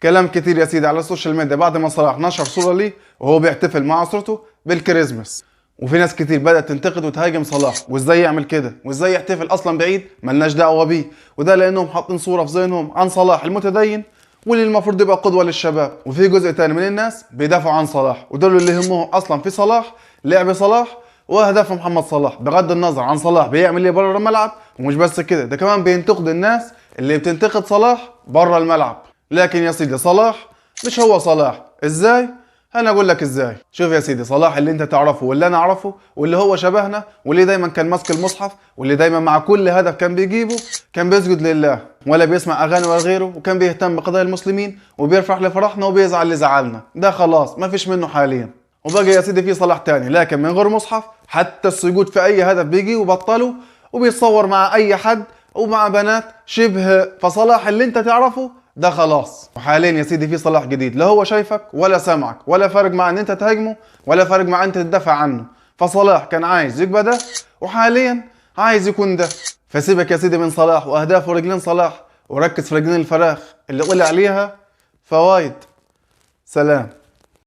كلام كتير يا سيدي على السوشيال ميديا بعد ما صلاح نشر صورة ليه وهو بيحتفل مع أسرته بالكريسماس، وفي ناس كتير بدأت تنتقد وتهاجم صلاح وازاي يعمل كده وازاي يحتفل اصلا بعيد ملناش دعوة بيه، وده لانهم حاطين صورة في ذهنهم عن صلاح المتدين واللي المفروض يبقى قدوة للشباب، وفي جزء تاني من الناس بيدافعوا عن صلاح ودول اللي يهمهم اصلا في صلاح لعب صلاح واهداف محمد صلاح بغض النظر عن صلاح بيعمل ايه بره الملعب. ومش بس كده، ده كمان بينتقد الناس اللي بتنتقد صلاح بره الملعب. لكن يا سيدي صلاح مش هو صلاح. ازاي؟ انا اقول لك ازاي. شوف يا سيدي، صلاح اللي انت تعرفه واللي انا اعرفه واللي هو شبهنا واللي دايما كان ماسك المصحف واللي دايما مع كل هدف كان بيجيبه كان بيسجد لله ولا بيسمع اغاني ولا غيره، وكان بيهتم بقضايا المسلمين وبيفرح لفرحنا وبيزعل لزعلنا. ده خلاص ما فيش منه حاليا. وبقى يا سيدي في صلاح تاني لكن من غير مصحف، حتى السجود في اي هدف بيجي وبطله وبيتصور مع اي حد ومع بنات شبه. فصلاح اللي انت تعرفه ده خلاص. وحاليا يا سيدي في صلاح جديد لا هو شايفك ولا سامعك ولا فارق مع ان انت تهاجمه ولا فارق مع انت تدافع عنه. فصلاح كان عايز يبقى ده وحاليا عايز يكون ده. فسيبك يا سيدي من صلاح واهدافه رجلين صلاح وركز في رجلين الفراخ اللي طلع عليها فوايد. سلام.